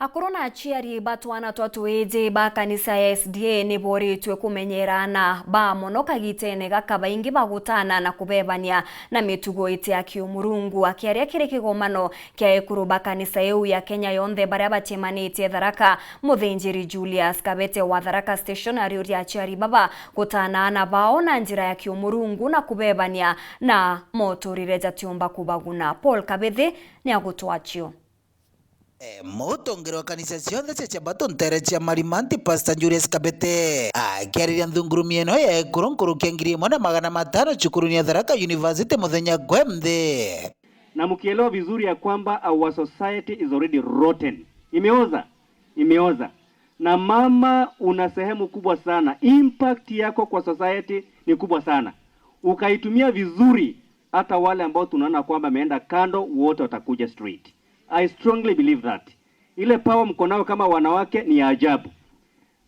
Akorona aciari batwana twatwiji ba kanisa ya SDA ni boritwe kumenyerana ba mono kagitene gaka baingi bagutana na kubebania na mitugo ite ya kiumurungu akiaria kiri kigomano kia ekuru ba kanisa eu ya Kenya yonthe baria bachemanite Tharaka. Muthinjiri Julius Kabete wa Tharaka Station ariuria aciari baba gutanana bao na njira ya kiumurungu na kubebania na moturire jatiumba kubaguna. Paul Kabethe ni agutwachio. Mutongero wa kanisa cionthe cia Chabato ntere cia Marimanti Pastor Julius Kabete akiariria nthungurumi ino ya ekuru kia 1500 cukuru ya Tharaka University muthenya gwemthi. Na mkielewa vizuri ya kwamba our society is already rotten. Imeoza. Na mama, una sehemu kubwa sana. Impact yako kwa society ni kubwa sana. Ukaitumia vizuri, hata wale ambao tunaona kwamba ameenda kando wote watakuja straight. I strongly believe that. Ile power mko nayo kama wanawake ni ajabu.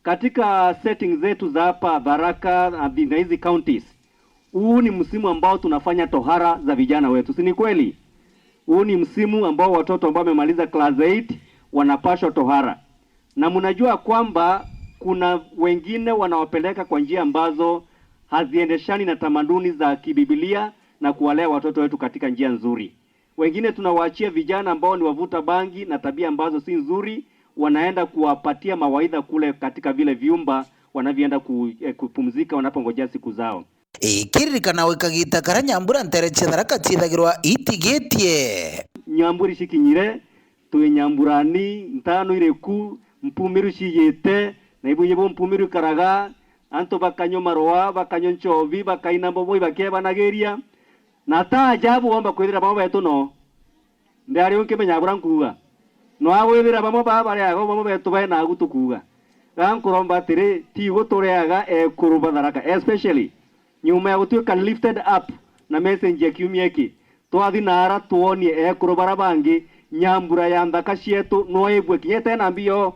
Katika settings zetu za hapa Tharaka na hizi counties, huu ni msimu ambao tunafanya tohara za vijana wetu. Si ni kweli? Huu ni msimu ambao watoto ambao wamemaliza class 8 wanapashwa tohara. Na mnajua kwamba kuna wengine wanawapeleka kwa njia ambazo haziendeshani na tamaduni za kibibilia na kuwalea watoto wetu katika njia nzuri. Wengine tunawaachia vijana ambao ni wavuta bangi na tabia ambazo si nzuri, wanaenda kuwapatia mawaidha kule katika vile vyumba wanavyoenda kupumzika wanapongojea siku zao. Ikiririkana wikagita kara Nyambura ntere cia Tharaka ciithagirwa itigitie. Nyambura cikinyire twi Nyamburani ntano ireku mpumiru ciyite na ibunye bo mpumiru karaga anto bakanyo marwa bakanyo nchovi bakaina bobo bakebanageria na ta ajabu wamba kwithira bamo betu no ndari unkimenya bura nkuga no awithira bamo baba yago bamo betu bena gutukuga gankuromba tiri ti gutureaga kuruba Tharaka especially nyuma ya gutuika lifted up na message ya kiumieki twathi nara tuonie kurubara bangi Nyambura ya Thaka cietu no ebwe kinyete na mbio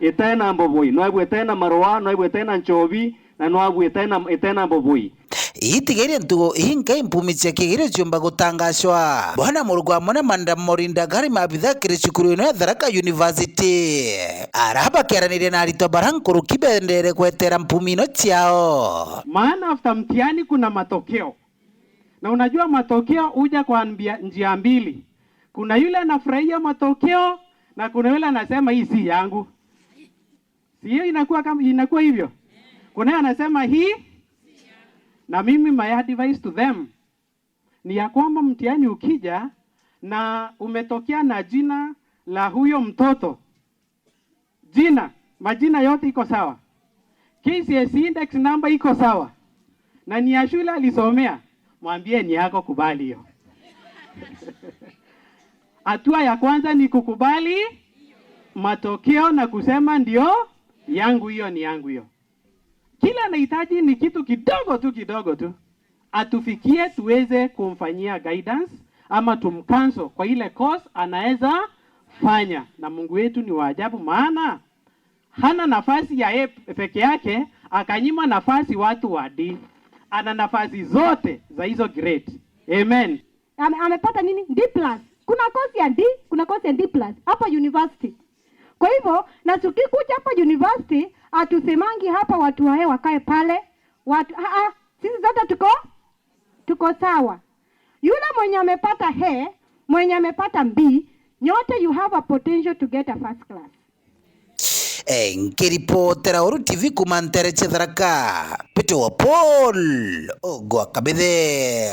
etena mboboi no ebwe tena marwa no ebwe tena nchovi na no abwe tena mboboi itigeria ntugo hinka impumi cia kigirio ciumba gutangacwa. Bwana Murugwa Mone Manda Morinda Gari mabitha kiri cukuru ino ya Tharaka University araba kiaranirie na arito barankuru kibendere kwetera mpumi ino ciao. Maana after mtihani kuna matokeo, na unajua matokeo uja kwa njia mbili. Kuna yule anafurahia matokeo na kuna yule anasema hii si yangu. Si hiyo inakuwa hivyo. Kuna yule anasema hii. Na mimi my advice to them ni ya kwamba mtihani ukija na umetokea na jina la huyo mtoto, majina yote iko sawa, KCSE index number iko sawa, na ni ya shule alisomea, mwambie ni yako, kubali hiyo. Hatua ya kwanza ni kukubali matokeo na kusema ndio yangu hiyo, ni yangu hiyo. Kila anahitaji ni kitu kidogo tu. Atufikie tuweze kumfanyia guidance ama tumkanso kwa ile course anaweza fanya. Na Mungu wetu ni wa ajabu, maana hana nafasi ya yeye peke yake, akanyima nafasi watu wa D. Ana nafasi zote za hizo grade. Amen. Amepata nini? D+. Kuna course ya D, kuna course ya D+ hapa university. Kwa hivyo na tukikuja hapa university atusemangi hapa watu wae wakae pale. Sisi zote tuko sawa. Yule mwenye amepata he, mwenye amepata B, nyote you have a potential to get a first class. Nkiripotera Uru TV kumantere cia Tharaka Peter wa Paul Ogwa Kabethe.